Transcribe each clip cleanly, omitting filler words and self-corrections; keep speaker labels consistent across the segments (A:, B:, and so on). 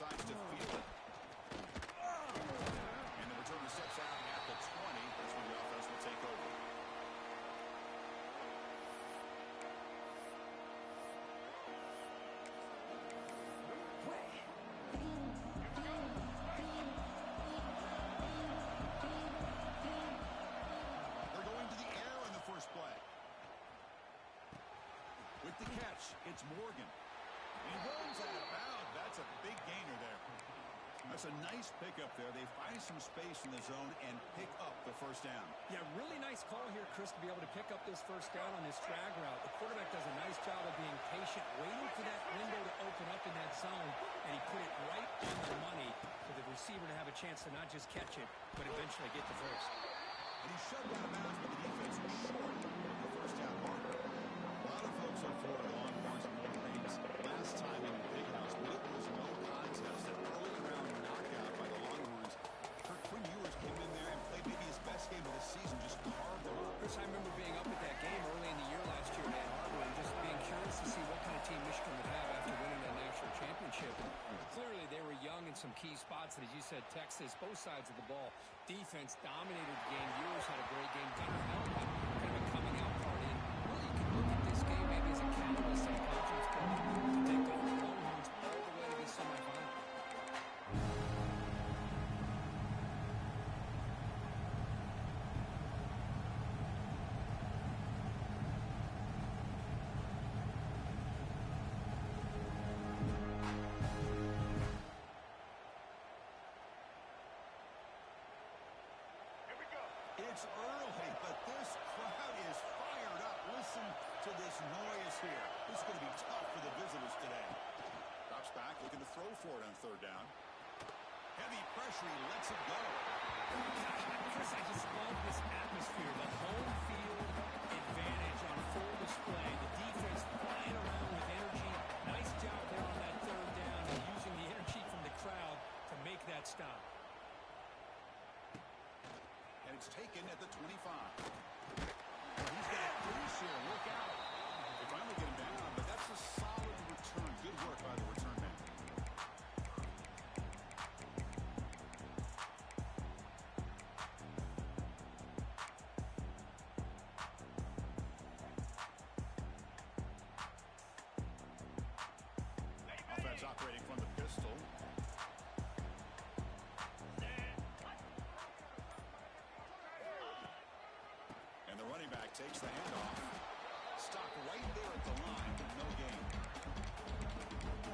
A: decides to field it. And the returner steps out at the 20. That's when the offense will take over. They're going to the air on the first play. With the catch, it's Morgan. He runs out of bounds. That's a big gainer there. That's a nice pickup there. They find some space in the zone and pick up the first down.
B: Yeah, really nice call here, Chris, to be able to pick up this first down on this drag route. The quarterback does a nice job of being patient, waiting for that window to open up in that zone, and he put it right on the money for the receiver to have a chance to not just catch it, but eventually get the first.
A: And he's shoved out of bounds, but the defense was short of the first down marker. A lot of folks on Florida Longhorns and Wolverines last time in the Big House, but it was no contest. An early round knockout by the Longhorns. Quinn Ewers came in there and played maybe his best game of the season, just carved them up.
B: Chris, I remember being up at that game early in the year last year in Ann Arbor and just being curious to see what kind of team Michigan would have after winning that national championship. And clearly they were young in some key spots, and as you said, Texas, both sides of the ball. Defense dominated the game. Ewers had a great game. Gunnar Helm had kind of a coming out party. And really, you can look at this game maybe as a catalyst in conference play to take the Longhorns all the way to the semifinal.
A: It's early, but this crowd is fired up. Listen to this noise here. This is going to be tough for the visitors today. Drops back, looking to throw for it on third down. Heavy pressure, he lets it go.
B: Chris, I just love this atmosphere. The home field advantage on full display. The defense flying around with energy. Nice job there on that third down and using the energy from the crowd to make that stop.
A: And it's taken at the 25. Well, he's got loose here. Look out. They finally get him down, but that's a solid return. Good work by the return man. Offense operating from the pistol. And the running back takes the handoff. Stopped right there at the line, but no gain.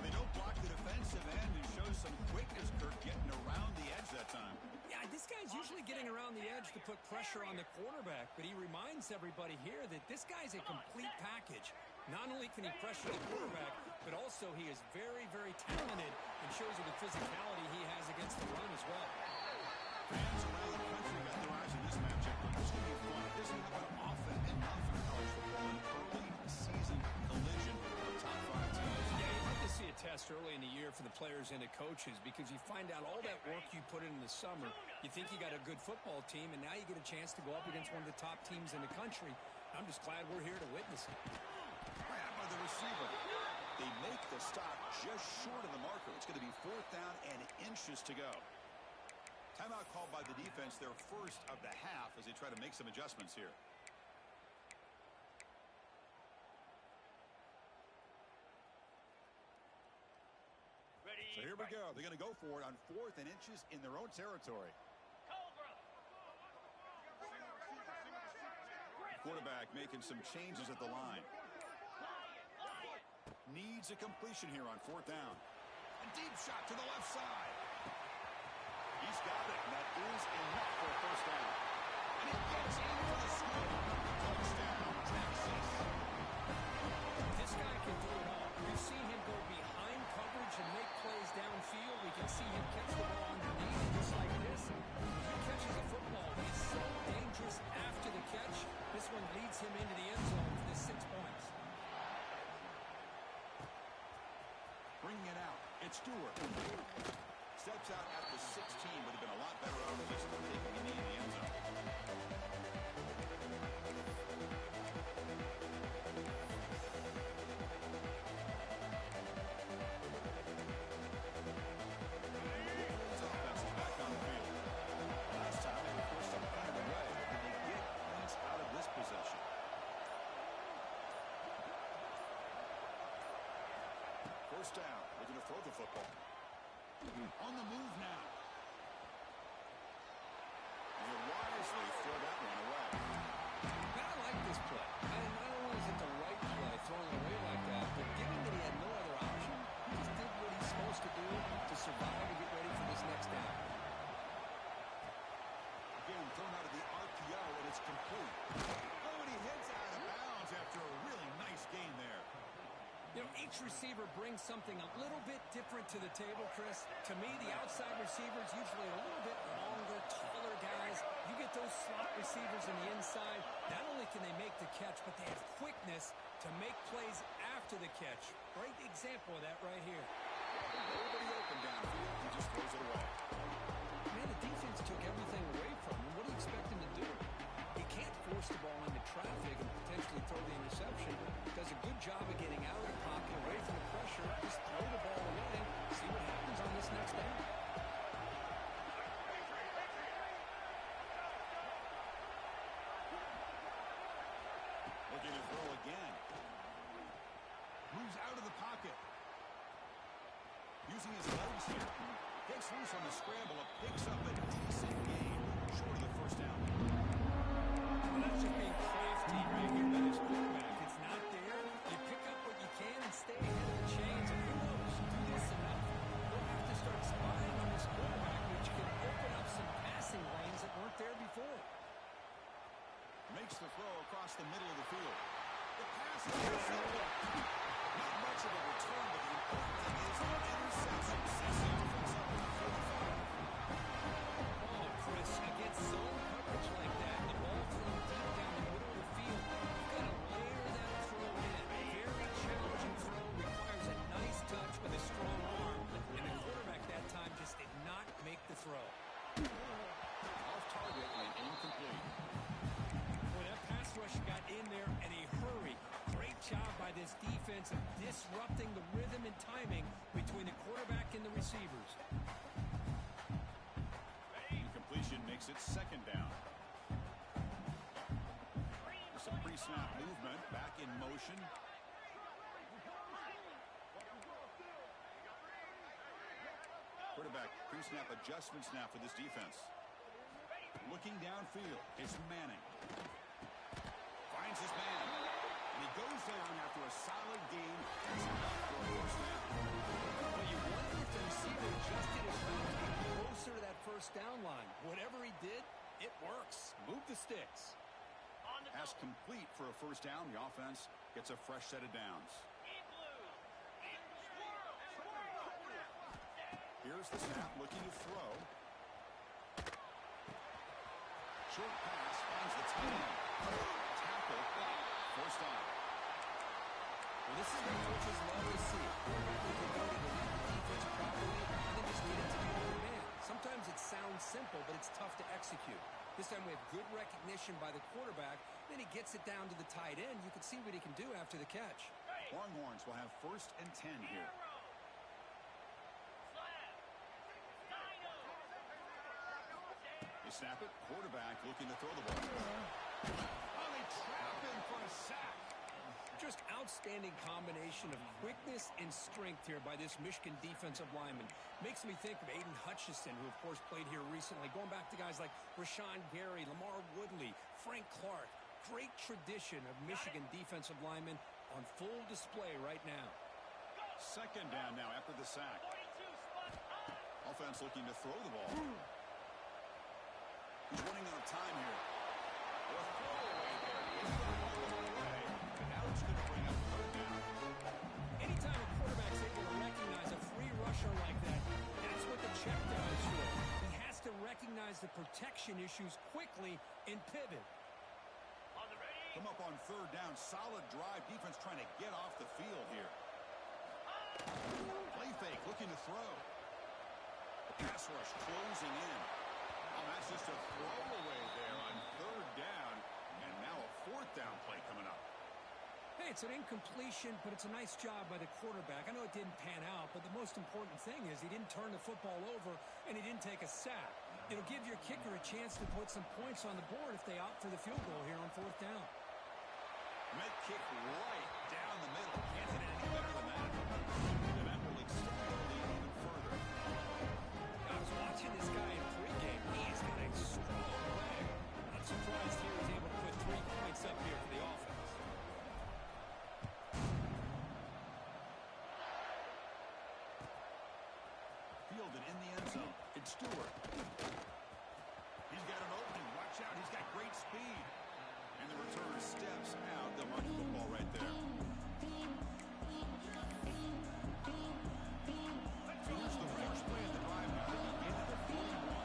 A: They don't block the defensive end and show some quickness, Kirk, getting around the edge that time.
B: Yeah, this guy's usually getting around the edge to put pressure on the quarterback, but he reminds everybody here that this guy's a complete package. Not only can he pressure the quarterback, but also he is very, very talented and shows you the physicality he has against the run as well.
A: Fans around the country got their eyes on this matchup. It's going to be fun. It doesn't happen often enough in college football. An early season collision of top 5 teams.
B: Yeah, you'd like to see a test early in the year for the players and the coaches because you find out all that work you put in the summer. You think you got a good football team, and now you get a chance to go up against one of the top teams in the country. I'm just glad we're here to witness it.
A: Grab by the receiver. They make the stop just short of the marker. It's going to be 4th down and inches to go. Timeout called by the defense, their first of the half, as they try to make some adjustments here. So here we go. They're going to go for it on 4th and inches in their own territory. Quarterback making some changes at the line. Needs a completion here on 4th down. A deep shot to the left side. He's got it, and that is enough for a first down. And he gets in for the score. Touchdown, Texas.
B: This guy can do it all. We've seen him go behind coverage and make plays downfield. We can see him catch the ball underneath, just like this. When he catches a football, he's so dangerous after the catch. This one leads him into the end zone for the 6 points.
A: Bringing it out, it's Stewart. Steps out at the 16, would have been a lot better off just taking a knee in the end zone. first down. Looking to throw the football. On the move now. And wisely throw that one away.
B: And I like this play. And not only is it the right play, throwing it away like that, but given that he had no other option, he just did what he's supposed to do to survive and get ready for this next down.
A: Again, thrown out of the RPO, and it's complete. Oh, and he hits out of bounds after a really nice gain there.
B: You know, each receiver brings something a little bit different to the table, Chris. To me, the outside receivers usually a little bit longer, taller guys. You get those slot receivers on the inside. Not only can they make the catch, but they have quickness to make plays after the catch. Great example of that right here.
A: Nobody open downfield. He just throws it away.
B: Man, the defense took everything away from him. What do you expect him to do? He can't force the ball into traffic and potentially throw the interception. Does a good job of getting out of the pocket, away from the pressure. Just throw the ball away. See what happens on this next down.
A: Looking to throw again. Moves out of the pocket. Using his legs here. Takes loose on the scramble. Picks up a decent gain. Short of the first down.
B: Well, that's just being crafty right here by this quarterback. It's not there. You pick up what you can and stay ahead of the chains. And who knows, do this enough, we'll have to start spying on this quarterback, which can open up some passing lanes that weren't there before.
A: Makes the throw across the middle of the field. The pass is intercepted. Not much of a return, but the important thing is an interception. Sets the offense up at the 45.
B: Oh, Chris, against zone coverage like that, the ball thrown deep down the middle of the field, you've got to layer that throw in. Very challenging throw, requires a nice touch with a strong arm, and the quarterback that time just did not make the throw.
A: Off target and incomplete.
B: Boy, that pass rush got in there in a hurry. Great job by this defense of disrupting the rhythm and timing between the quarterback and the receivers.
A: Incompletion makes it second down. Some pre-snap movement, back in motion. Quarterback pre-snap adjustments now for this defense. Looking downfield, it's Manning. Finds his man. And he goes down after a solid gain. That's enough for a first down.
B: Well, you wonder if the receiver adjusted his route to get closer to that first down line. Whatever he did, it works. Move the sticks.
A: Pass complete for a first down. The offense gets a fresh set of downs. Here's the snap, looking to throw. Short pass, finds the tight end. Tackle, first down.
B: Well, this is what coaches love to see. Quarterback with the ability to lead the defense properly and then just get it to the other man. Sometimes it sounds simple, but it's tough to execute. This time we have good recognition by the quarterback. Then he gets it down to the tight end. You can see what he can do after the catch.
A: Longhorns will have 1st and 10 here. They snap it. Quarterback looking to throw the ball. Oh, they trap him for a sack.
B: Just outstanding combination of quickness and strength here by this Michigan defensive lineman. Makes me think of Aiden Hutchinson, who, of course, played here recently. Going back to guys like Rashawn Gary, Lamar Woodley, Frank Clark. Great tradition of Michigan defensive linemen on full display right now.
A: Second down now after the sack. Offense looking to throw the ball. He's running out of time here. A throwaway there. He's going the way. And now it's going to bring up third down.
B: Anytime a quarterback's able to recognize a free rusher like that, that's what the check down is for. He has to recognize the protection issues quickly and pivot.
A: Come up on third down. Solid drive. Defense trying to get off the field here. Play fake. Looking to throw. The pass rush closing in. Oh, that's just a throwaway there on third down. And now a fourth down play coming up.
B: Hey, it's an incompletion, but it's a nice job by the quarterback. I know it didn't pan out, but the most important thing is he didn't turn the football over and he didn't take a sack. It'll give your kicker a chance to put some points on the board if they opt for the field goal here on fourth down.
A: Med kick right down the middle. Can't hit it any better than that. And that
B: watching this guy in pregame, he's got a strong leg. I'm surprised he was able to put 3 points up here for the offense.
A: Fielded in the end zone. It's Stewart. He's got an opening. Watch out. He's got great speed. And the return steps out. They'll mark the football right there. So here's the first play of the drive now to begin at the 41.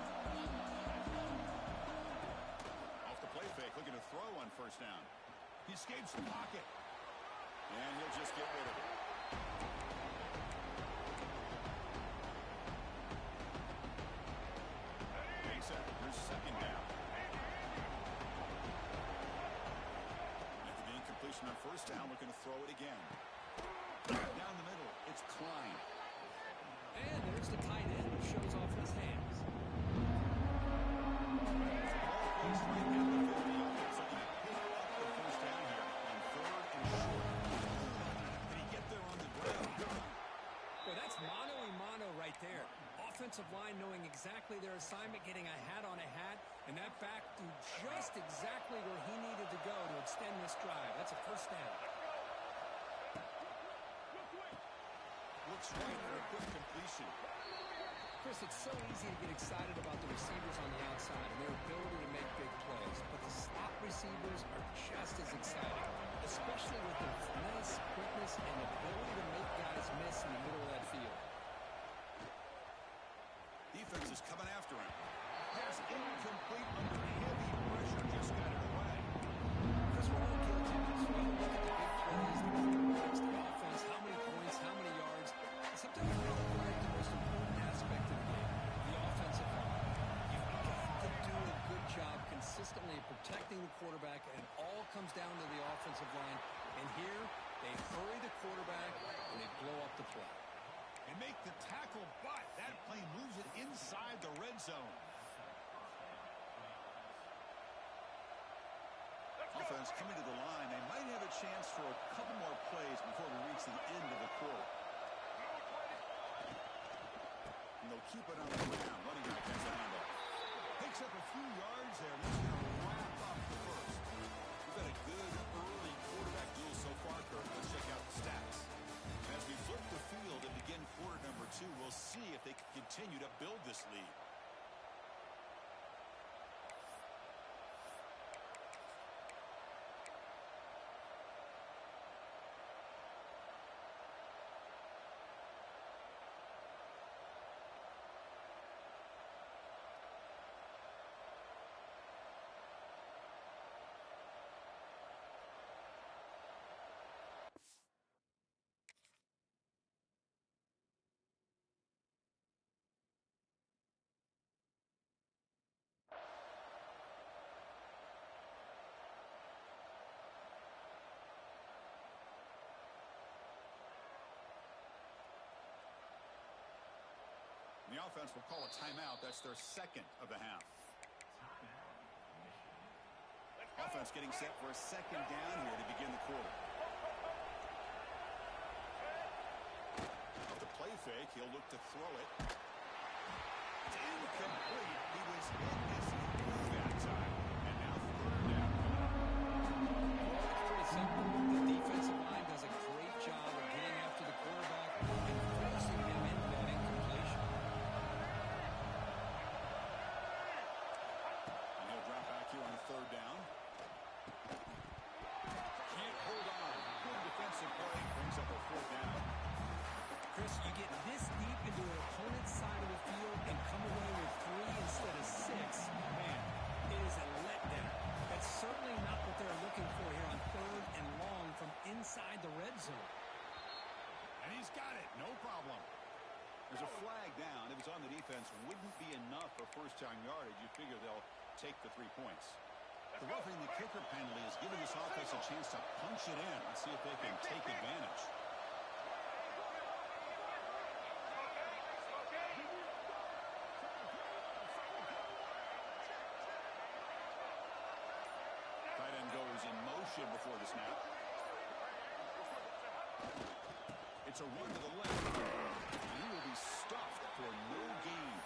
A: Off the play fake, looking to throw on first down. He escapes the pocket. And he'll just get rid of it. Makes it. Here's second down. After the incompletion on first down, looking to throw it again. Down the middle, it's Klein.
B: And there's the tight end who shows off his hands. Well, that's mano-a-mano right there. Offensive line knowing exactly their assignment, getting a hat on a hat, and that back to just exactly where he needed to go to extend this drive. That's a first down.
A: Looks right for a quick completion.
B: Chris, it's so easy to get excited about the receivers on the outside and their ability to make big plays, but the slot receivers are just as exciting, especially with their finesse, quickness, and ability to make guys miss in the middle of that field.
A: Defense is coming after him. Pass incomplete under heavy pressure. Just got it away.
B: Chris, we're all guilty of this. We all look at the big plays, the quarterbacks, the offense, how many points, how many yards. And sometimes we don't overlook the most important aspect of the game, the offensive line. You've got to do a good job consistently protecting the quarterback, and it all comes down to the offensive line. And here, they hurry the quarterback, and they blow up the play.
A: And make the tackle, but that play moves it inside the red zone. Offense coming to the line. They might have a chance for a couple more plays before we reach the end of the quarter. And they'll keep it on the ground. Running back has the handoff. Picks up a few yards there. That's going to wrap up the first. We've got a good early quarterback duel so far, Kirk. Let's check out the stats. As we flip the field and begin quarter number 2, we'll see if they can continue to build this lead. The offense will call a timeout. That's their second of the half. Offense getting set for a second down here to begin the quarter. Off the play fake, he'll look to throw it. It's incomplete. He was in this that time. And now third down.
B: It's pretty simple. The defensive line does a great job of getting after the quarterback and forcing him into that incompletion.
A: And he'll drop back here on third down. Can't hold on. Good defensive play. Brings up a fourth down.
B: Chris, you get this deep into an opponent's side of the field and come away with 3 instead of 6. Man, it is a letdown. That's certainly not what they're looking for here on third and long from inside the red zone.
A: And he's got it. No problem. There's a flag down. If it's on the defense, wouldn't be enough for first-down yardage. You figure they'll take the 3 points. The roughing the kicker penalty has given this offense a chance to punch it in. Let's see if they can take advantage. Tight end goes in motion before the snap. It's a run to the left. And he will be stuffed for no gain.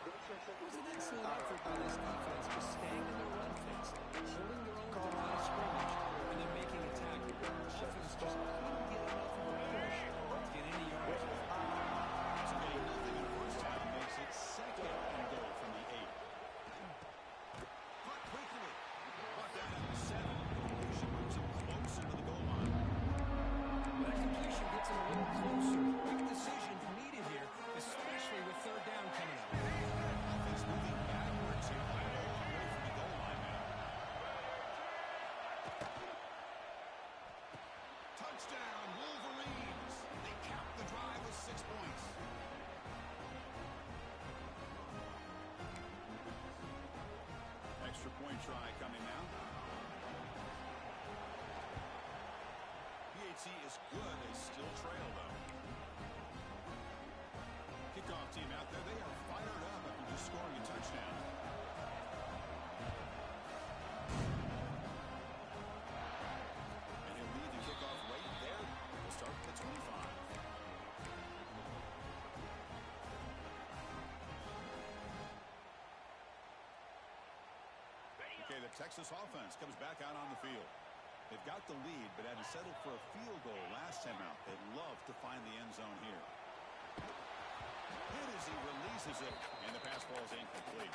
B: It was an excellent effort by this defense, just staying in their run fix, holding their own at the line of scrimmage, and then making a tackle. Offense just couldn't get enough of a push to get any yards on it.
A: So getting nothing in first down makes it second and goal from the 8. Caught quickly. Brought down at the 7. Completion moves him closer to the goal line.
B: That completion gets him a little closer. Quick decision needed here, especially with third down coming up.
A: Offense moving backwards here. A long way from the goal line now. Touchdown, Wolverines. They cap the drive with 6 points. Extra point try coming now. PAT is good. They still trail, though. Kickoff team out there. They are fired up after just scoring a touchdown. And he'll lead the kickoff right there. We'll start at the 25. Okay, the Texas offense comes back out on the field. They've got the lead, but had to settle for a field goal last time out. They'd love to find the end zone here. Hit as he releases it, and the pass ball is incomplete.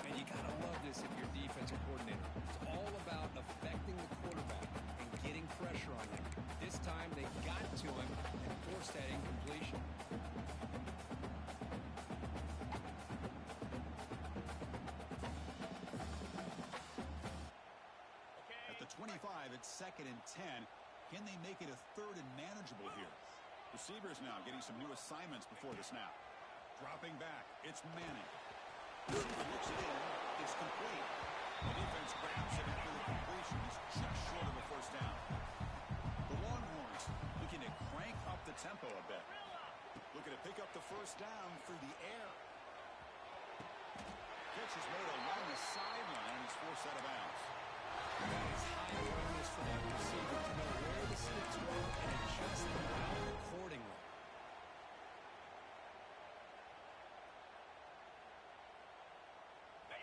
B: And you got to love this if you're defensive coordinator. It's all about affecting the quarterback and getting pressure on him. This time they got to him and forced that incompletion.
A: At the 25, it's 2nd and 10. Can they make it a 3rd and manageable here? Receivers now getting some new assignments before the snap. Dropping back, it's Manning. Looks it in, it's complete. The defense grabs it after the completion. It's just short of a first down. The Longhorns looking to crank up the tempo a bit. Looking to pick up the first down through the air. Catch is made along the sideline, and he's forced out of bounds.
B: That is high awareness for that receiver to know where the sticks were and adjust the route accordingly.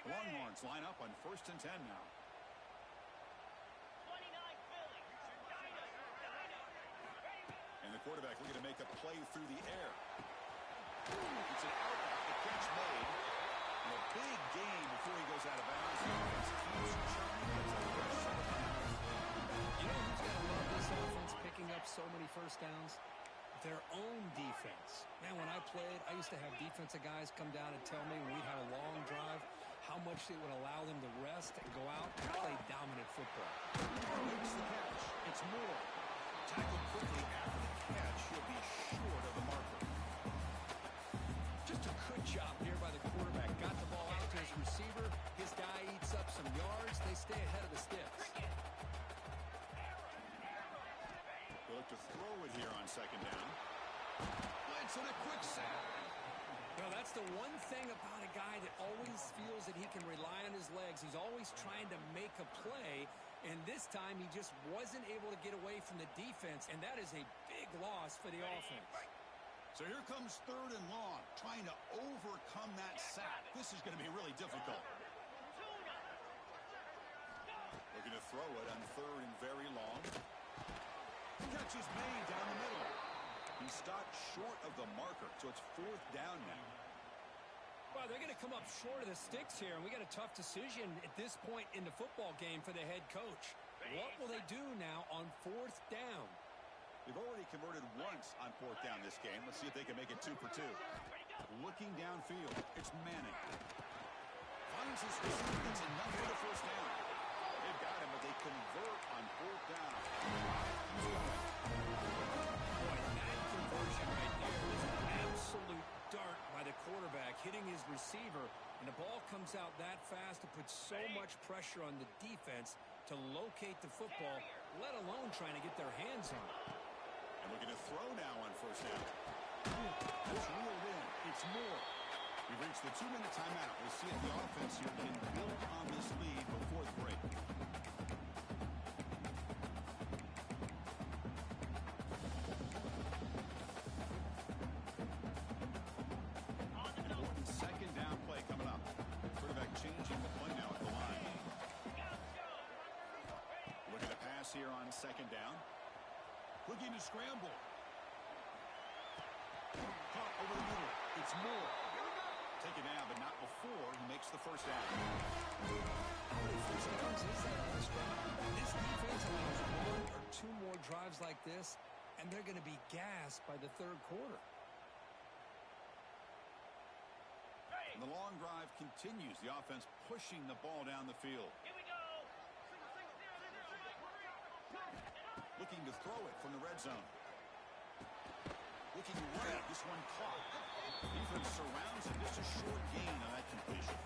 A: Longhorns line up on 1st and 10 now. And the quarterback looking to make a play through the air. It's an out, the catch made. And a big gain before he goes out of bounds. The offense keeps churning. It's a fresh set of downs.
B: You know who's got to love this offense picking up so many first downs? Their own defense. Man, when I played, I used to have defensive guys come down and tell me when we'd have a long drive how much it would allow them to rest and go out and play dominant football.
A: Makes the catch. It's Moore. Tackled quickly after the catch. He'll be short of the marker.
B: Just a good job here by the quarterback. Got the ball out to his receiver. His guy eats up some yards. They stay ahead of the sticks.
A: They look to throw it here on 2nd down. Blitz and a quick sack.
B: Well, that's the one thing about a guy that always feels that he can rely on his legs. He's always trying to make a play, and this time he just wasn't able to get away from the defense, and that is a big loss for the offense.
A: So here comes 3rd and long, trying to overcome that sack. This is going to be really difficult. Looking to throw it on 3rd and very long. Catch is made down the middle. He stopped short of the marker, so it's 4th down now.
B: Well, they're going to come up short of the sticks here, and we got a tough decision at this point in the football game for the head coach. What will they do now on 4th down?
A: They've already converted once on 4th down this game. Let's see if they can make it 2 for 2. Looking downfield, it's Manning. Finds his receiver. That's enough for the first down. They've got him, but they convert on 4th down.
B: Boy, that conversion right there was an absolute dart by the quarterback, hitting his receiver, and the ball comes out that fast to put so much pressure on the defense to locate the football, let alone trying to get their hands on it.
A: And looking to throw now on 1st down. That's reeled in. It's Moore. We've reached the 2-minute timeout. We'll see if the offense here can build on this lead before the break. Second on second down. Looking to scramble. Caught over the middle. It's Moore. Taken down, but not before he makes the first down.
B: How many first downs is that on this drive? This defense allows one or two more drives like this, and they're going to be gassed by the third quarter.
A: And the long drive continues. The offense pushing the ball down the field.
C: Here we go.
A: Looking to throw it from the red zone. Looking right. This one caught. Defense surrounds him. Just a short gain on that completion.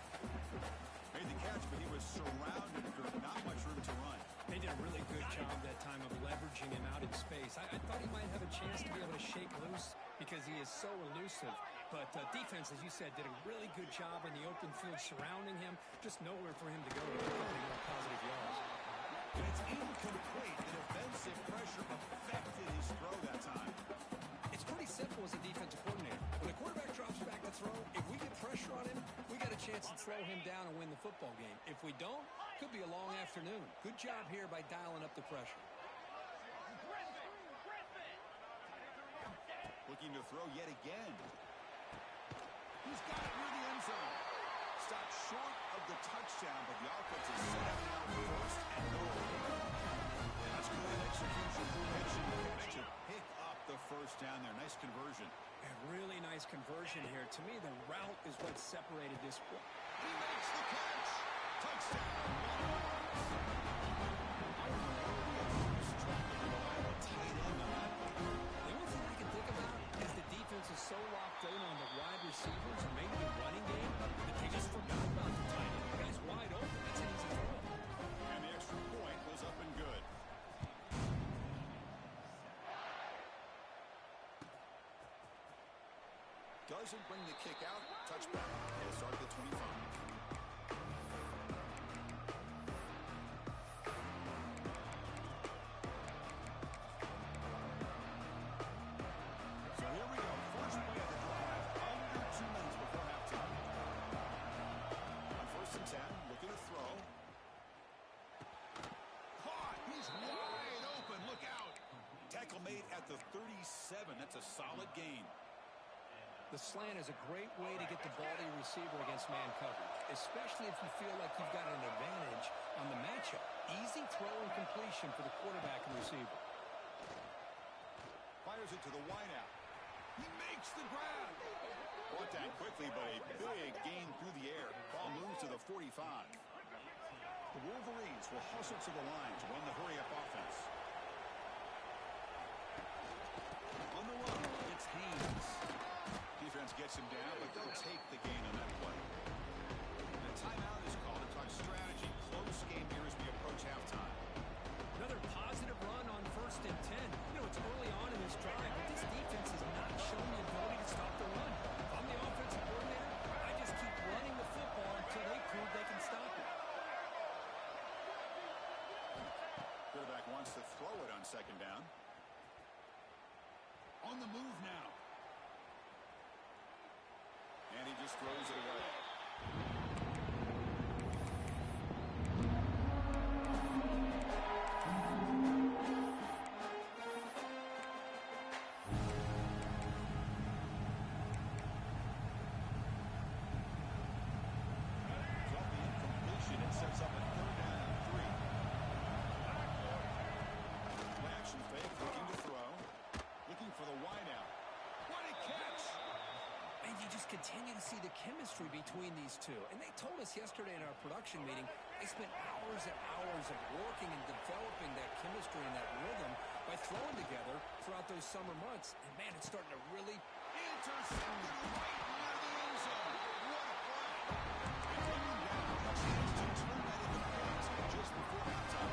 A: Made the catch, but he was surrounded. Not much room to run.
B: They did a really good job that time of leveraging him out in space. I thought he might have a chance to be able to shake loose because he is so elusive. But defense, as you said, did a really good job in the open field surrounding him. Just nowhere for him to go to get more positive yards.
A: And it's incomplete. The defensive pressure affected his throw that time.
B: It's pretty simple as a defensive coordinator. When the quarterback drops back to throw, if we get pressure on him, we got a chance to slow him down and win the football game. If we don't, could be a long afternoon. Good job here by dialing up the pressure.
A: Looking to throw yet again. He's got it near the end zone. Stopped short of the touchdown, but the offense is set up now for first and goal. That's good execution. Makes you pick up the first down there. Nice conversion.
B: A really nice conversion here. To me, the route is what separated this.
A: He makes the catch. Touchdown.
B: The only thing I can think about is the defense is so locked in on the wide receivers and maybe the running game that they just forgot about the tight end. The guy's wide open. That's an easy throw.
A: And the extra point was up and good. Doesn't bring the kick out. Touchback. He'll start at the 25. So here we go. First play of the drive. Under 2 minutes before halftime. On first and 10. Looking to throw. Caught. He's wide open. Look out. Tackle made at the 37. That's a solid gain.
B: The slant is a great way to get the ball to your receiver against man coverage, especially if you feel like you've got an advantage on the matchup. Easy throw and completion for the quarterback and receiver.
A: Fires it to the wideout. He makes the grab. Brought down quickly, but a big gain through the air. Ball moves to the 45. The Wolverines will hustle to the line to run the hurry-up offense. On the run, it's Haynes. Defense gets him down, but they'll take the gain on that play. The timeout is called to talk strategy. Close game here as we approach halftime.
B: Another positive run on first and 10. You know, it's early on in this drive, but this defense has not shown the ability to stop the run. If I'm the offensive coordinator, I just keep running the football until they prove they can stop it.
A: Quarterback wants to throw it on second down. On the move now. And he just throws it away. Drop the incompletion. It sets up a third down and 3. Play action fake, looking to throw. Looking for the wideout. What a catch!
B: And you just continue to see the chemistry between these two. And they told us yesterday in our production meeting, they spent hours and hours of working and developing that chemistry and that rhythm by throwing together throughout those summer months. And, man, it's starting to really...
A: Intercepted right near the end zone. What a play. And coming down, a chance to turn that into points just before halftime.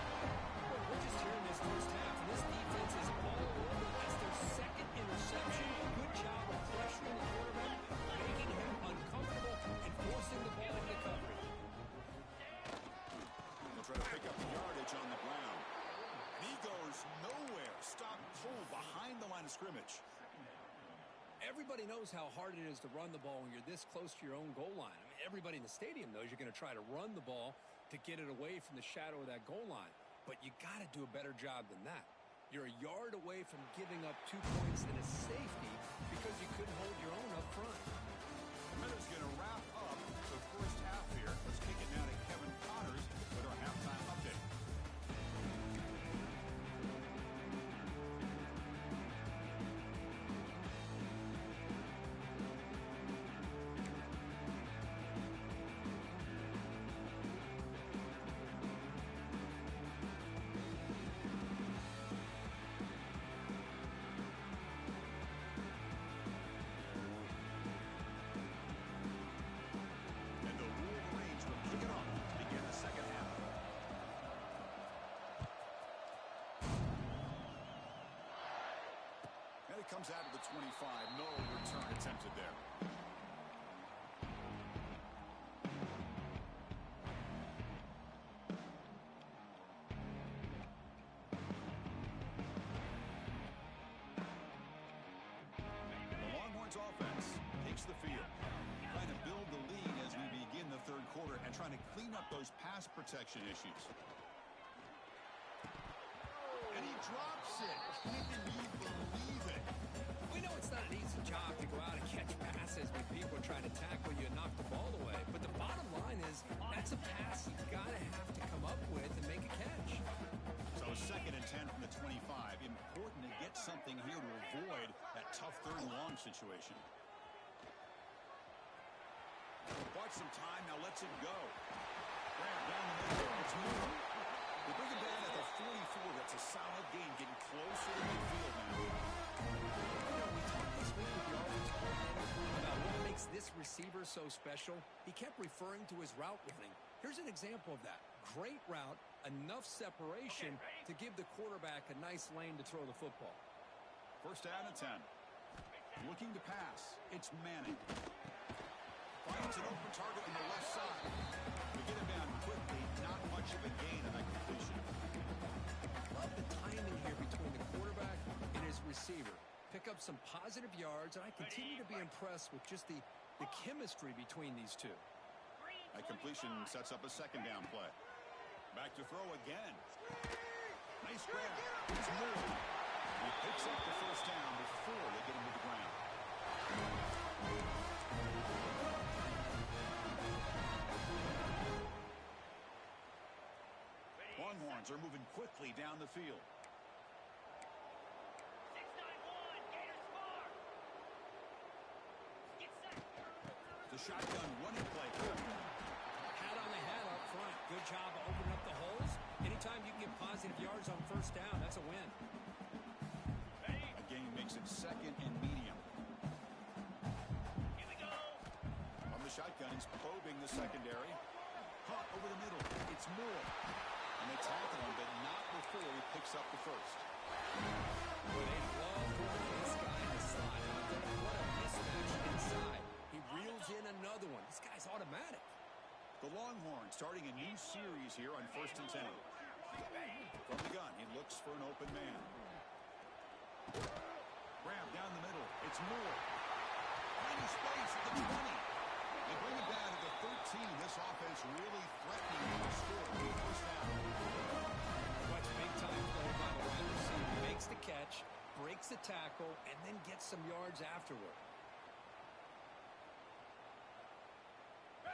B: Well, we're just here in this first half, and this defense is all over. That's their second interception. Good job of pressuring the quarterback, making him uncomfortable, and forcing the ball into coverage.
A: They'll try to pick up the yardage on the ground. And he goes nowhere. Stop cold behind the line of scrimmage.
B: Everybody knows how hard it is to run the ball when you're this close to your own goal line. I mean, everybody in the stadium knows you're going to try to run the ball to get it away from the shadow of that goal line. but you got to do a better job than that. You're a yard away from giving up 2 points and a safety because you couldn't hold your own up front.
A: The minute's going to wrap up the first half here. Let's kick it now to Kevin Connors with our halftime update. Comes out of the 25. No return attempted there. The Longhorns offense takes the field, trying to build the lead as we begin the third quarter and trying to clean up those pass protection issues. And he drops it. Can you believe it?
B: We know it's not an easy job to go out and catch passes when people are trying to tackle you and knock the ball away. But the bottom line is that's a pass you've got to have to come up with and make a catch.
A: So 2nd and 10 from the 25. Important to get something here to avoid that tough third and long situation. Bought some time, now lets it go. Grab down the middle. It's moving. They bring it down at the 44. That's a solid gain, getting closer to midfield now.
B: We talked this week with the offensive coordinator about what makes this receiver so special. He kept referring to his route running. Here's an example of that. Great route, enough separation to give the quarterback a nice lane to throw the football.
A: First down and 10. Looking to pass. It's Manning. Finds an open target on the left side. We get him down quickly. Not much of a gain on that completion.
B: Love the timing here between the quarterback and his receiver. Pick up some positive yards, and I continue to be impressed with just the chemistry between these two.
A: That completion sets up a 2nd down play. Back to throw again. Nice grab. It's Moore. He picks up the first down before they get him to the ground. Longhorns are moving quickly down the field. The shotgun running play.
B: Hat on the head up front. Good job of opening up the holes. Anytime you can get positive yards on first down, that's a win.
A: A gain makes it 2nd and medium.
C: Here we go.
A: On the shotgun, he's probing the secondary. Caught over the middle. It's Moore. And they tackle him, but not before he picks up the first.
B: Well, they love going to this guy in the slot. What a mismatch inside. He reels in another one. This guy's automatic.
A: The Longhorns starting a new series here on 1st and 10. From the gun, he looks for an open man. Grab down the middle. It's Moore. Finding space at the 20. They bring him down to the 13. This offense really threatening to score on the first down.
B: Watch big-time play by the wide receiver. Makes the catch, breaks the tackle, and then gets some yards afterward.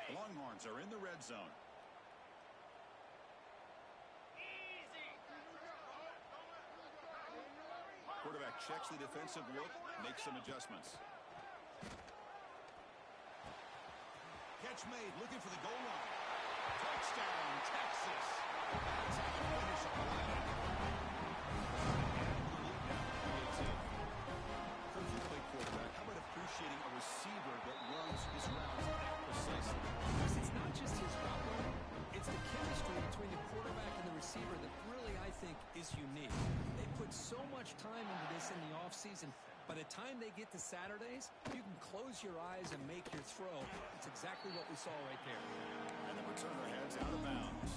A: The Longhorns are in the red zone. Quarterback checks the defensive look, makes some adjustments. Catch made, looking for the goal line. Touchdown, Texas. That's how they finish on the line. Coach, you play quarterback. How about appreciating a receiver that runs his routes that precisely?
B: Because it's not just his route running, it's the chemistry between the quarterback and the receiver that really, I think, is unique. They put so much time into this in the offseason. By the time they get to Saturdays, you can close your eyes and make your throw. It's exactly what we saw right there.
A: And the returner heads out of bounds.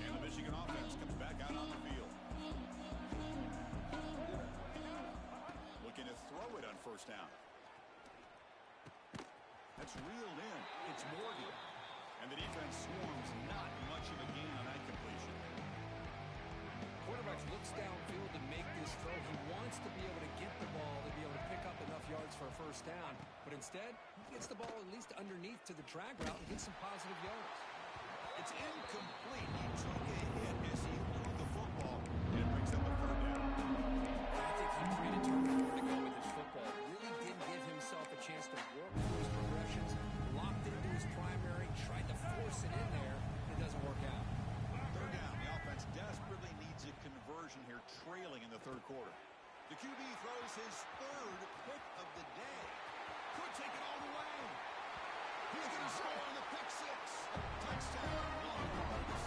A: And the Michigan offense comes back out on the field. Looking to throw it on first down. That's It's reeled in. It's Morgan. And the defense swarms not much of a gain on that completion.
B: Quarterback looks downfield to make this throw. He wants to be able to get the ball to be able to pick up enough yards for a first down. But instead, he gets the ball at least underneath to the drag route and gets some positive yards.
A: It's incomplete. He took a hit as he threw the football, and it brings up a third down.
B: I think he predetermined where to go with his football. Really didn't give himself a chance to work through his progressions, locked into his primary, tried to force it in there, and it doesn't work out.
A: Third down. The offense desperately needs a conversion here, trailing in the third quarter. The QB throws his third pick of the day. Could take it all the way. He's going to score on the pick six. Touchdown, Longhorns.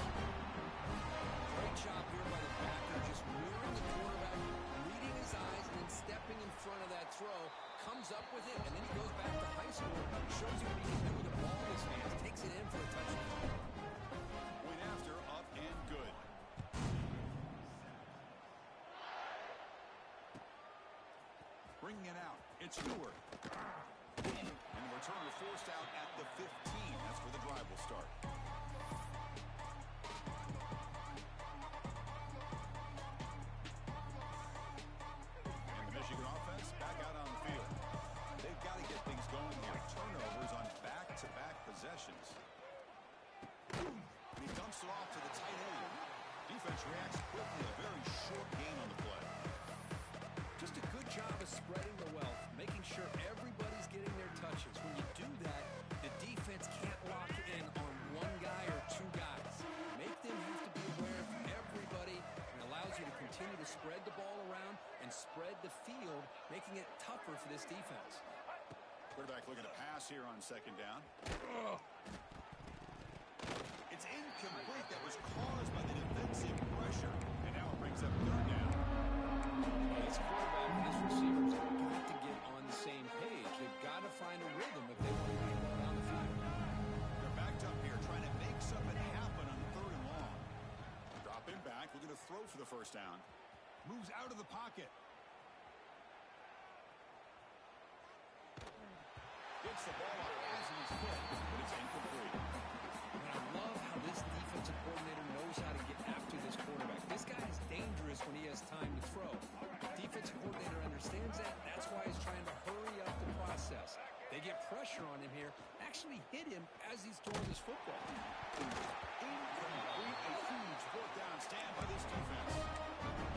B: Great job here by the backer, just mirroring the quarterback, reading his eyes, and then stepping in front of that throw, comes up with it, and then he goes back to high school, shows you what he can do with the ball in his hands, takes it in for a touchdown.
A: Point after, up and good. Bringing it out, it's Stewart. And the returner forced out at the 15. That's where the drive will start. And the Michigan offense back out on the field. They've got to get things going here. Turnovers on back-to-back possessions. And he dumps it off to the tight end. Defense reacts quickly. A very short gain on the play.
B: Just a good job of spreading the wealth, making sure everybody's getting their touches. When you do that, the defense can't lock in on one guy or two guys. Make them have to be aware of everybody, and allows you to continue to spread the ball around and spread the field, making it tougher for this defense.
A: Quarterback looking to pass here on second down. It's incomplete. That was caused by the defensive pressure, and now it brings up third down.
B: This quarterback and his receivers have got to get on the same page. They've got to find a rhythm if they want to get the ball down the field.
A: They're backed up here, trying to make something happen on third and long. Drop him back, looking to throw for the first down. Moves out of the pocket. Gets the ball up as he's hit, but it's incomplete.
B: And I love how this defensive coordinator knows how to get after this quarterback. This guy is dangerous when he has time to throw. The defensive coordinator understands that. That's why he's trying to hurry up the process. They get pressure on him here, actually hit him as he's throwing his football.
A: Incomplete, a huge fourth down stand by this defense.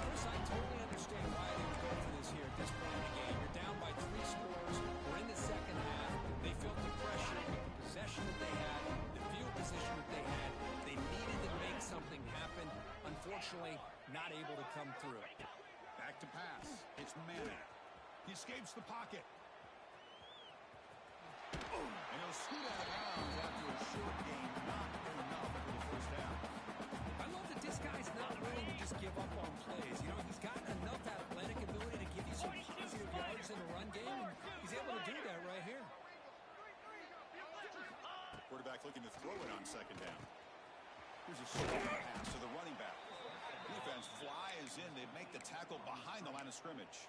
B: Chris, I totally understand why they would go for this here at this point in the game. You're down by 3 scores. We're in the second half. They felt the pressure with the possession that they had, the field position that they had. They needed to make something happen. Unfortunately, not able to come through.
A: Back to pass. It's Manning. He escapes the pocket. And he'll scoot out of bounds after a short gain. Not good enough for the first down.
B: I love that this guy's not willing to just give up on plays. You know, he's got enough athletic ability to give you some positive yards in the run game, and he's able to do that right here.
A: Quarterback looking to throw it on second down. Here's a short pass to the running back. Defense flies in. They make the tackle behind the line of scrimmage.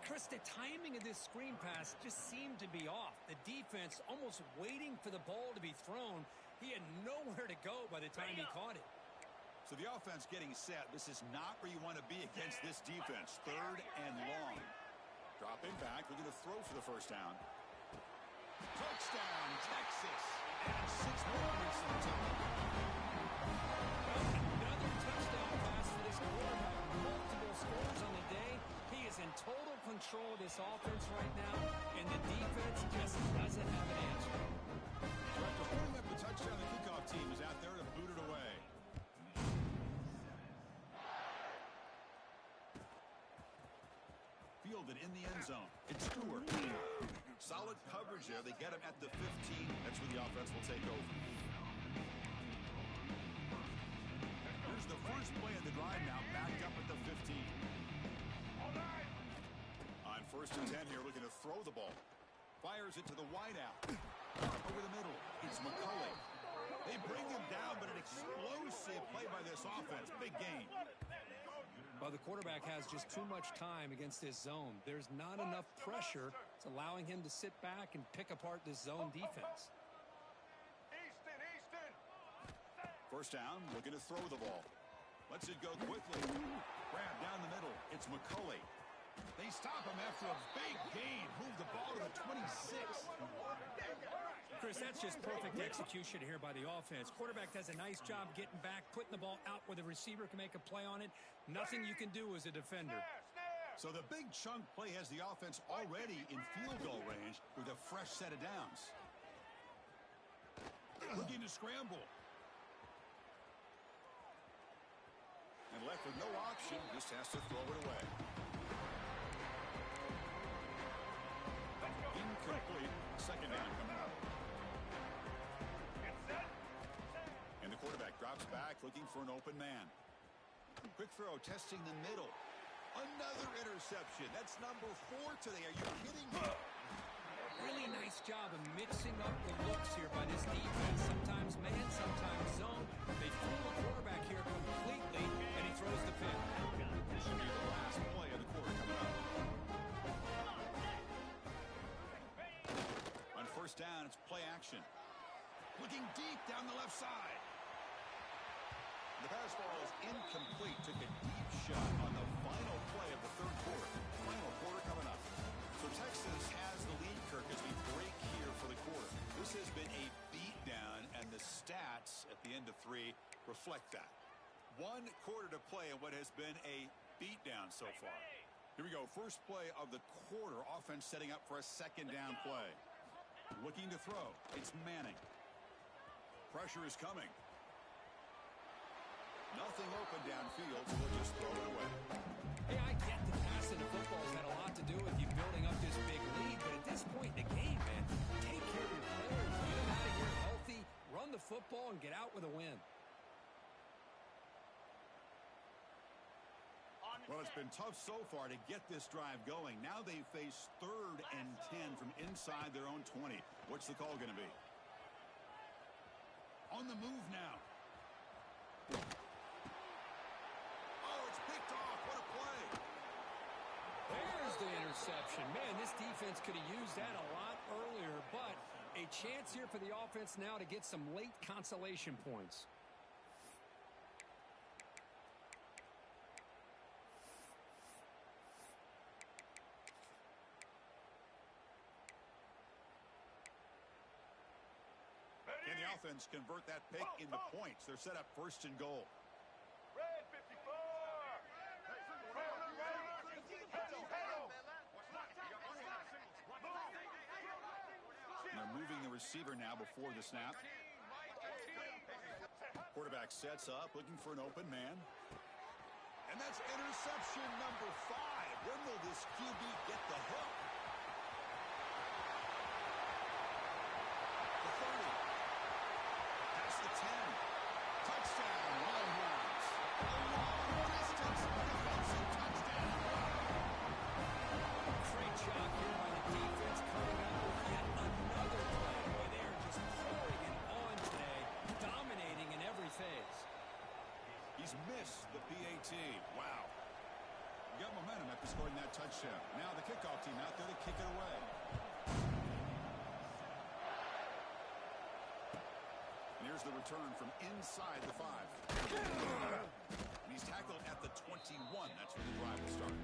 B: Chris, the timing of this screen pass just seemed to be off. The defense almost waiting for the ball to be thrown. He had nowhere to go by the time he caught it.
A: So the offense getting set. This is not where you want to be against this defense. Third and long. Dropping back. Looking to throw for the first down. Touchdown, Texas. And 6 more points to the top.
B: Another touchdown pass for this quarterback. Multiple scores on the day. He is in total control of this offense right now, and the defense just doesn't have an answer.
A: After putting up the touchdown, the kickoff team is out there to boot it away. Fielded in the end zone. It's Stewart. Solid coverage there. They get him at the 15. That's where the offense will take over. Here's the first play of the drive now, backed up at the 15. On first and 10 here, looking to throw the ball. Fires it to the wideout. Over the middle, it's McCulley. They bring him down, but an explosive play by this offense. Big gain.
B: Well, the quarterback has just too much time against this zone. There's not enough pressure It's allowing him to sit back and pick apart this zone defense.
A: First down, looking to throw the ball. Lets it go quickly. Grab down the middle. It's McCulley. They stop him after a big gain. Move the ball to the 26.
B: Chris, that's just perfect execution here by the offense. Quarterback does a nice job getting back, putting the ball out where the receiver can make a play on it. Nothing you can do as a defender.
A: So the big chunk play has the offense already in field goal range with a fresh set of downs. Looking to scramble. And left with no option, just has to throw it away. Incomplete. Second down coming up. And the quarterback drops back, looking for an open man. Quick throw, testing the middle. Another interception. That's number 4 today. Are you kidding me?
B: Really nice job of mixing up the looks here by this defense. Sometimes man, sometimes zone. They fool the quarterback here completely, and he throws the pick.
A: This will be the last play of the quarter coming up. On first down, it's play action. Looking deep down the left side. The pass ball is incomplete. Took a deep shot on the final play of the third quarter. Final quarter coming up. So Texas has the lead, Kirk, as we break here for the quarter. This has been a beatdown, and the stats at the end of 3 reflect that. 1 quarter to play in what has been a beatdown so far. Here we go. First play of the quarter. Offense setting up for a second down play. Looking to throw. It's Manning. Pressure is coming. Nothing open downfield, so they'll just throw it away.
B: Hey, I get the passing of football's had a lot to do with you building up this big lead, but at this point in the game, man, take care of your players, get them out of here healthy, run the football, and get out with a win.
A: Well, it's been tough so far to get this drive going. Now they face 3rd and 10 from inside their own 20. What's the call going to be? On the move now. Oh, it's picked off. What a play.
B: There's the interception. Man, this defense could have used that a lot earlier, but a chance here for the offense now to get some late consolation points.
A: Can the offense convert that pick into points? They're set up first and goal.
C: Red 54.
A: And they're moving the receiver now before the snap. Quarterback sets up, looking for an open man. And that's interception number 5. When will this QB get the hook? The 30. Past the 10. Touchdown, Longhorns. A long distance defensive touchdown.
B: Great job here by the defense coming up with yet another play. Boy, they are just pouring it on today, dominating in every phase.
A: He's missed the PAT. Wow. You got momentum after scoring that touchdown. Now the kickoff team out there to kick it away. And here's the return from inside the 5. And he's tackled at the 21. That's where the drive will start.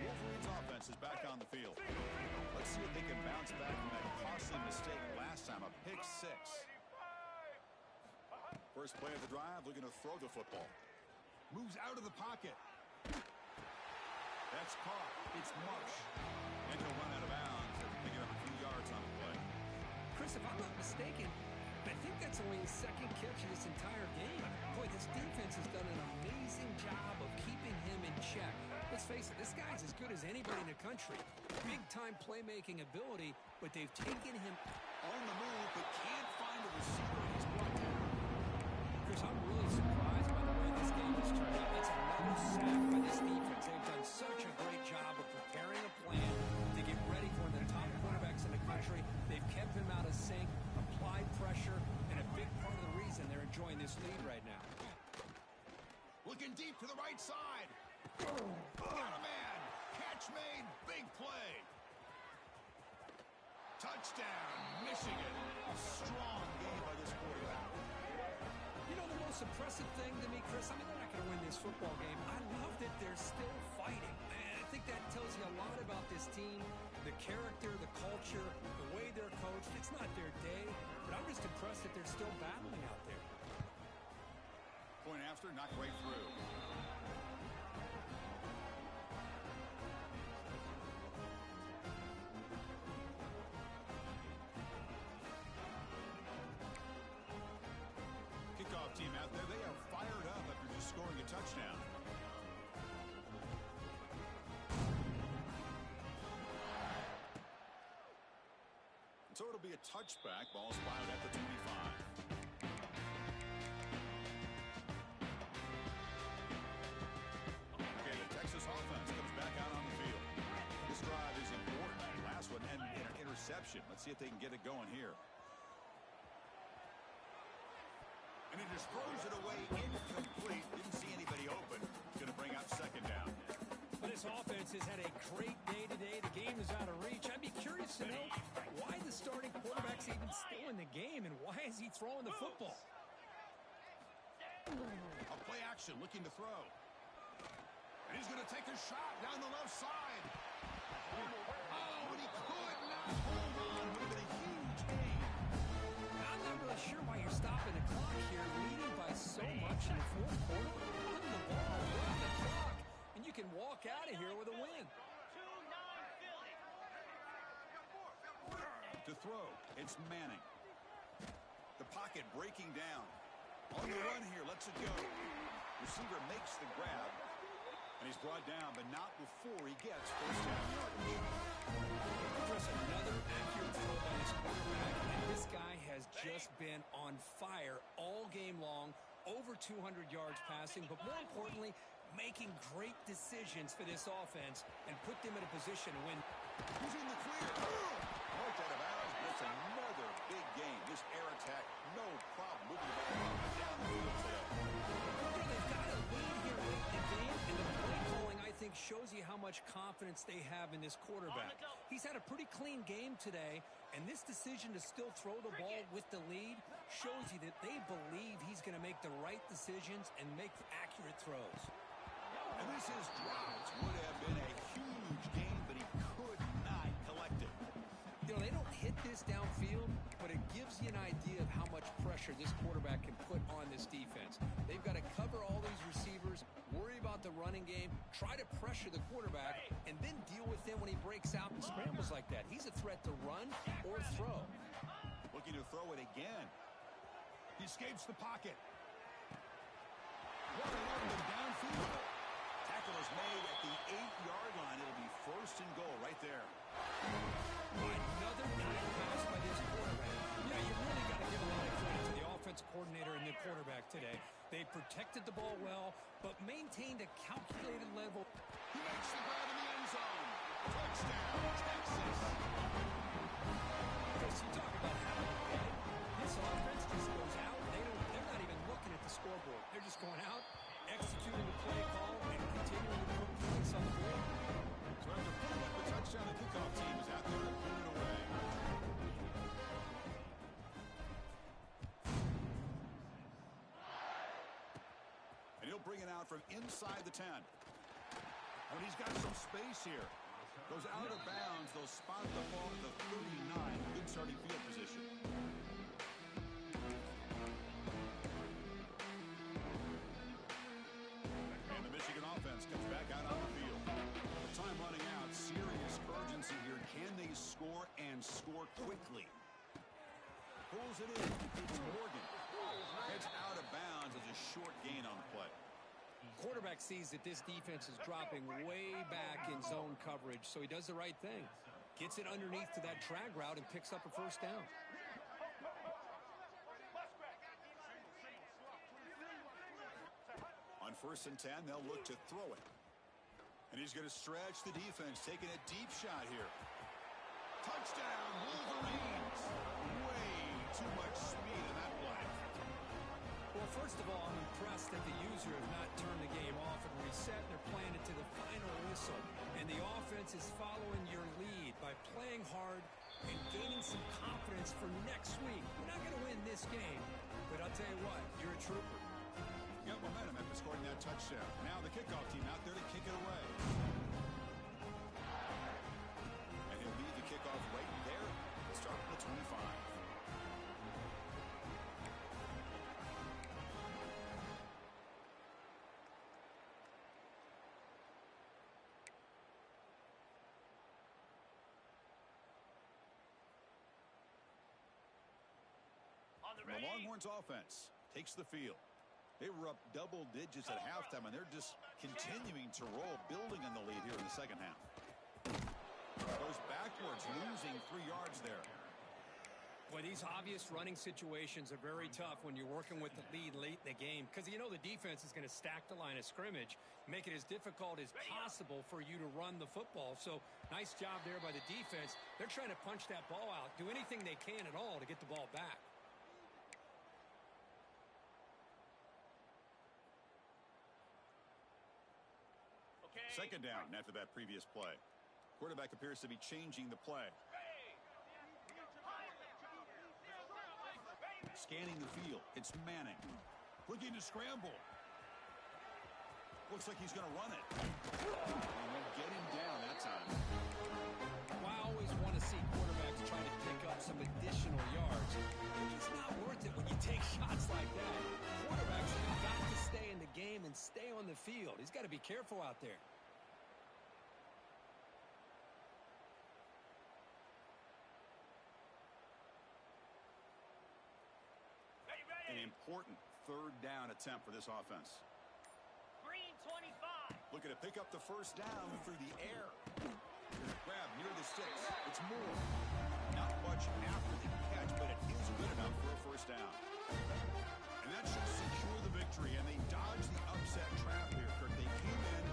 A: Wolverines offense is back on the field. Let's see if they can bounce back from that costly mistake last time, a pick 6. First play of the drive, looking to throw the football. Moves out of the pocket. That's caught. It's Marsh. And he'll run out of bounds after picking up a few yards on the play.
B: Chris, if I'm not mistaken, I think that's only his second catch of this entire game. Boy, this defense has done an amazing job of keeping him in check. Let's face it, this guy's as good as anybody in the country. Big-time playmaking ability, but they've taken him
A: On the move, but can't find a receiver. He's brought down.
B: Chris, I'm really surprised by the way this game has turned out. That's another sack by this defense. They've done such a great job of preparing a plan to get ready for the top quarterbacks in the country. They've kept him out of sync, applied pressure, and a big part of the reason they're enjoying this lead right now.
A: deep to the right side. Got a man. Catch made. Big play. Touchdown, Michigan. A strong game by this quarterback.
B: You know, the most impressive thing to me, Chris, I mean, they're not going to win this football game. I love that they're still fighting. Man, I think that tells you a lot about this team, the character, the culture, the way they're coached. It's not their day, but I'm just impressed that they're still battling out there.
A: Point after, not right through. Kickoff team out there, they are fired up after just scoring a touchdown. So it'll be a touchback. Ball spotted at the 25. Okay, the Texas offense comes back out on the field. This drive is important. Last one ended in an interception. Let's see if they can get it going here. And he just throws it away incomplete. Didn't see anybody open. It's going to bring up second down.
B: Well, this offense has had a great day today. The game is out of reach. I'd be curious to know why the starting quarterback's even still in the game and why is he throwing the football?
A: A play action looking to throw. And he's going to take a shot down the left side. Oh, and he could not hold on. Would have been a huge gain.
B: I'm not really sure why you're stopping the clock here, leading by so much in the fourth quarter. Run the ball, run the clock, and you can walk out of here with a win.
A: To throw, it's Manning. The pocket breaking down. On the run here, lets it go. Receiver makes the grab, and he's brought down, but not before he gets first down yardage.
B: Chris, another accurate throw by this quarterback, and this guy has just been on fire all game long, over 200 yards passing, but more importantly, making great decisions for this offense and put them in a position to win.
A: He's in the clear. Marked out of bounds, but it's another big game. This air attack, no problem moving the ball up and down the field today.
B: You know, they've got a lead here late in the game, and the play calling, I think, shows you how much confidence they have in this quarterback. He's had a pretty clean game today, and this decision to still throw the ball with the lead shows you that they believe he's going to make the right decisions and make accurate throws.
A: And this is dropped. Would have been a huge game, but he could not collect it.
B: You know, they don't hit this downfield, but it gives you an idea of how much pressure this quarterback can put on this defense. They've got to cover all these receivers, worry about the running game, try to pressure the quarterback, and then deal with him when he breaks out and scrambles like that. He's a threat to run or throw.
A: Looking to throw it again. He escapes the pocket. What a lovely downfield. Tackle is made at the 8-yard line. It'll be first and goal right there.
B: Another nice pass by this quarterback. Yeah, you really got to give a lot of credit to the offensive coordinator and the quarterback today. They protected the ball well, but maintained a calculated level.
A: He makes the grab in the end zone. Touchdown, Texas.
B: Chris, you talk about having a day. This offense just goes out. They're not even looking at the scoreboard. They're just going out, executing the play call, and continuing to put points on the board.
A: So after putting up the touchdown, the kickoff team is out there to put it away. And he'll bring it out from inside the 10. When he's got some space here. Goes out of bounds. They'll spot the ball at the 39. Good starting field position. And the Michigan offense comes back out on the field. Time running out. Serious urgency here. Can they score and score quickly? Pulls it in. It's Morgan. Heads out of bounds as a short gain on the play.
B: Quarterback sees that this defense is dropping way back in zone coverage, so he does the right thing. Gets it underneath to that drag route and picks up a first down.
A: On 1st and 10, they'll look to throw it. And he's going to stretch the defense, taking a deep shot here. Touchdown, Wolverines. Way too much speed in that play.
B: Well, first of all, I'm impressed that the user has not turned the game off and reset. They're playing it to the final whistle. And the offense is following your lead by playing hard and gaining some confidence for next week. We're not going to win this game, but I'll tell you what, you're a trooper.
A: Got momentum after scoring that touchdown. Now the kickoff team out there to kick it away. And he'll lead the kickoff right there. Start from the 25. The Longhorns offense takes the field. They were up double digits at halftime, and they're just continuing to roll, building on the lead here in the second half. Goes backwards, losing 3 yards there.
B: Boy, these obvious running situations are very tough when you're working with the lead late in the game because you know the defense is going to stack the line of scrimmage, make it as difficult as possible for you to run the football. So nice job there by the defense. They're trying to punch that ball out, do anything they can at all to get the ball back.
A: Second down after that previous play. Quarterback appears to be changing the play. Scanning the field. It's Manning. Looking to scramble. Looks like he's going to run it. And they'll get him down that time.
B: Well, I always want to see quarterbacks try to pick up some additional yards. It's not worth it when you take shots like that. Quarterbacks have got to stay in the game and stay on the field. He's got to be careful out there.
A: An important third down attempt for this offense.
C: Green 25.
A: Looking to pick up the first down through the air. Grab near the sticks. It's Moore. Not much after the catch, but it is good enough for a first down. And that should secure the victory, and they dodged the upset trap here, Kirk. They came in,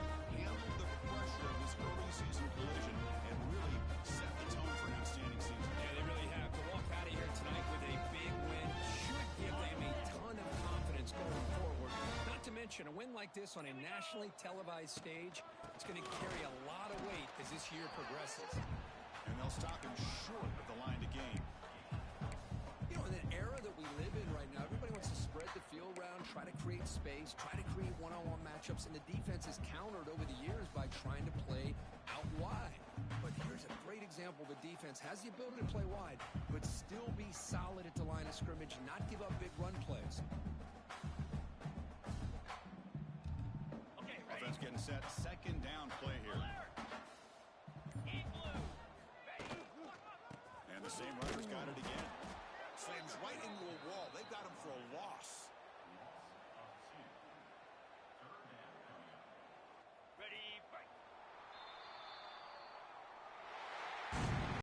A: handled the pressure of this early season collision, and really set the tone for an outstanding season.
B: Yeah, they really have. To walk out of here tonight with a big win should give them a ton of confidence going forward. Not to mention, a win like this on a nationally televised stage, it's going to carry a lot of weight as this year progresses.
A: And they'll stop him short of the line to gain.
B: You know, in an era that we live in right now, everybody wants to spread the field around, try to create space, try to create one-on-one matchups, and the defense has countered over the years by trying to play out wide. But here's a great example. The defense has the ability to play wide, but still be solid at the line of scrimmage, not give up